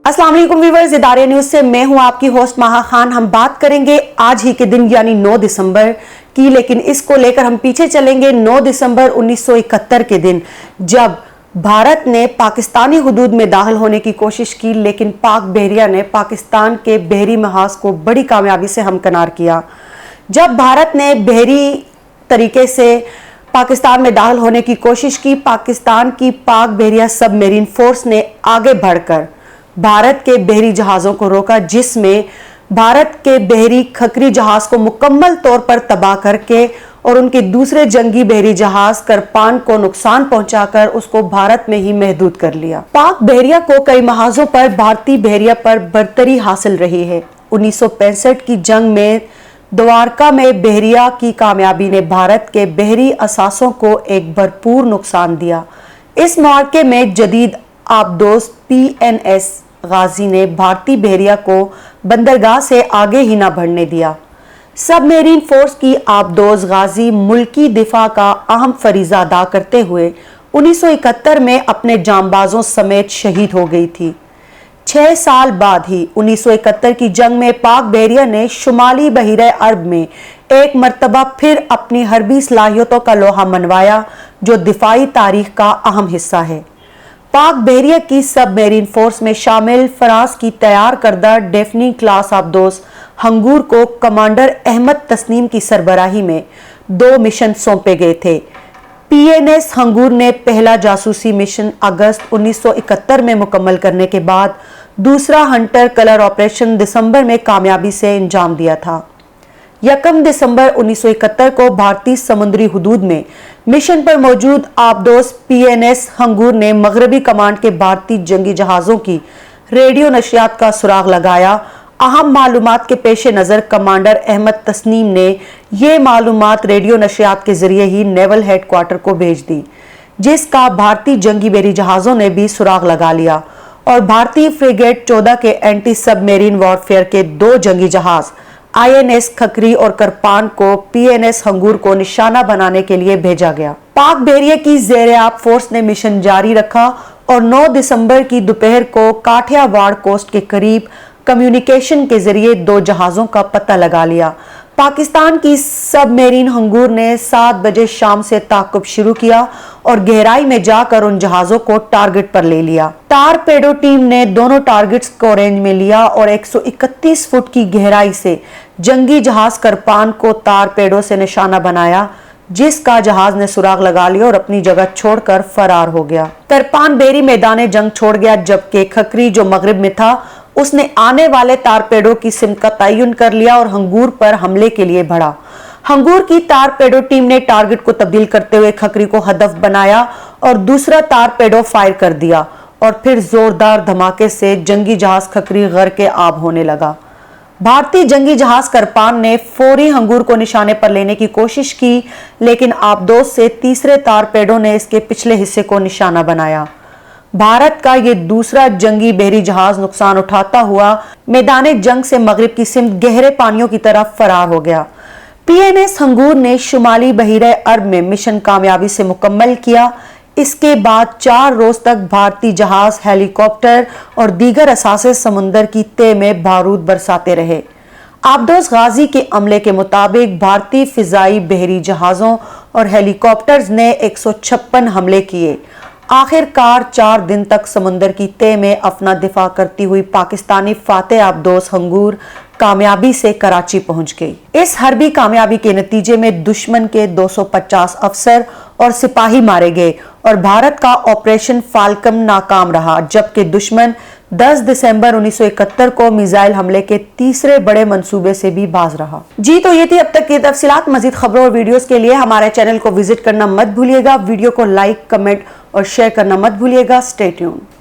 अस्सलाम वालेकुम व्यूअर्स, इदारे न्यूज से मैं हूं आपकी होस्ट माहा खान। हम बात करेंगे आज ही के दिन यानी 9 दिसंबर की, लेकिन इसको लेकर हम पीछे चलेंगे 9 दिसंबर 1971 के दिन, जब भारत ने पाकिस्तानी हुदूद में दाखिल होने की कोशिश की, लेकिन पाक बहरिया ने पाकिस्तान के बहरी महाज को बड़ी कामयाबी से हमकिनार किया। जब भारत ने बहरी तरीके से पाकिस्तान में दाखिल होने की कोशिश की, पाकिस्तान की पाक बहरिया सबमरीन फोर्स ने आगे बढ़कर भारत के बहरी जहाज़ों को रोका, जिसमें भारत के बहरी खकरी जहाज को मुकम्मल तौर पर तबाह करके और उनके दूसरे जंगी बहरी जहाज करपान को नुकसान पहुंचाकर उसको भारत में ही महदूद कर लिया। पाक बहरिया को कई महाजों पर भारतीय बहरिया पर बरतरी हासिल रही है। 1965 की जंग में द्वारका में बहरिया की कामयाबी ने भारत के बहरी असासों को एक भरपूर नुकसान दिया। इस मार्के में जदीद आबदोज PNS गाजी ने भारतीय बहरिया को बंदरगाह से आगे ही ना बढ़ने दिया। सबमरीन फोर्स की आबदोज गाजी मुल्की दिफा का अहम फरीजा अदा करते हुए 1971 में अपने जांबाजों समेत शहीद हो गई थी। 6 साल बाद ही 1971 की जंग में पाक बहरिया ने शुमाली बहिरे अरब में एक मर्तबा फिर अपनी हरबी सलाहियतों का लोहा मनवाया, जो दिफाई तारीख का अहम हिस्सा है। पाक बहरिया की सबमरीन फोर्स में शामिल फ्रांस की तैयार करदा डेफनी क्लास आबदोज हंगूर को कमांडर अहमद तस्नीम की सरबराही में 2 मिशन सौंपे गए थे। PNS हंगूर ने पहला जासूसी मिशन अगस्त 1971 में मुकम्मल करने के बाद दूसरा हंटर कलर ऑपरेशन दिसंबर में कामयाबी से अंजाम दिया था। 1 दिसंबर 1971 को भारतीय समुद्री हुदूद में मिशन पर मौजूद आबदोज PNS हंगूर ने मगरबी कमांड के भारतीय जंगी जहाजों की रेडियो नशियात का सुराग लगाया। अहम मालूमात के पेश नज़र कमांडर अहमद तस्नीम ने ये मालूमात रेडियो नशियात के जरिए ही नेवल हेडक्वार्टर को भेज दी, जिसका भारतीय जंगी बहरी जहाजों ने भी सुराग लगा लिया और भारतीय फ्रिगेट 14 के एंटी सबमरीन वॉरफेयर के 2 जंगी जहाज INS खकरी और करपान को PNS हंगूर को निशाना बनाने के लिए भेजा गया। पाक बहरिया की ज़ेर-ए-आब फोर्स ने मिशन जारी रखा और 9 दिसंबर की दोपहर को काठियावाड़ कोस्ट के करीब कम्युनिकेशन के जरिए 2 जहाजों का पता लगा लिया। पाकिस्तान की सबमरीन हंगूर ने 7 बजे शाम से ताक़ुब शुरू किया और गहराई में जाकर उन जहाजों को टारगेट पर ले लिया। टारपेडो टीम ने दोनों टारगेट्स को रेंज में लिया और 131 फुट की गहराई से जंगी जहाज करपान को टारपेडो से निशाना बनाया, जिसका जहाज ने सुराग लगा लिया और अपनी जगह छोड़कर फरार हो गया। करपान बहरी मैदान जंग छोड़ गया, जबकि खकरी जो मगरिब में था उसने आने वाले टारपेडो की सिमत का तयन कर लिया और हंगूर पर हमले के लिए बढ़ा। हंगूर की टारपेडो टीम ने टारगेट को तब्दील करते हुए खकरी को हदफ बनाया और दूसरा टारपेडो फायर कर दिया और फिर जोरदार धमाके से जंगी जहाज खकरी गर्क आब होने लगा। भारतीय जंगी जहाज करपान ने फौरी हंगूर को निशाने पर लेने की कोशिश की, लेकिन आबदोज से तीसरे टारपेडो ने इसके पिछले हिस्से को निशाना बनाया। भारत का ये दूसरा जंगी बहरी जहाज नुकसान उठाता हुआ मैदान जंग से मगरिब की सिमत गहरे पानियों की तरफ फरार हो गया। PNS हंगूर ने शुमाली बहिरे अरब में मिशन कामयाबी से मुकम्मल किया। इसके बाद 4 रोज तक भारतीय जहाज, हेलीकॉप्टर और दीगर असासे समुंदर की तह में बारूद बरसाते रहे। आबदोज गाजी के अमले के मुताबिक भारतीय फिजाई बहरी जहाजों और हेलीकॉप्टर्स ने 156 हमले किए। आखिरकार 4 दिन तक समुंदर की तह में अपना दिफा करती हुई पाकिस्तानी फातेह आबदोज हंगूर कामयाबी से कराची पहुंच गई। इस हरबी कामयाबी के नतीजे में दुश्मन के 250 अफसर और सिपाही मारे गए और भारत का ऑपरेशन फाल्कन नाकाम रहा, जबकि दुश्मन 10 दिसंबर 1971 को मिसाइल हमले के तीसरे बड़े मंसूबे से भी बाज रहा। जी तो ये थी अब तक की तफसीलात। मजीद खबरों और वीडियोस के लिए हमारे चैनल को विजिट करना मत भूलिएगा। वीडियो को लाइक, कमेंट और शेयर करना मत भूलिएगा। Stay tuned.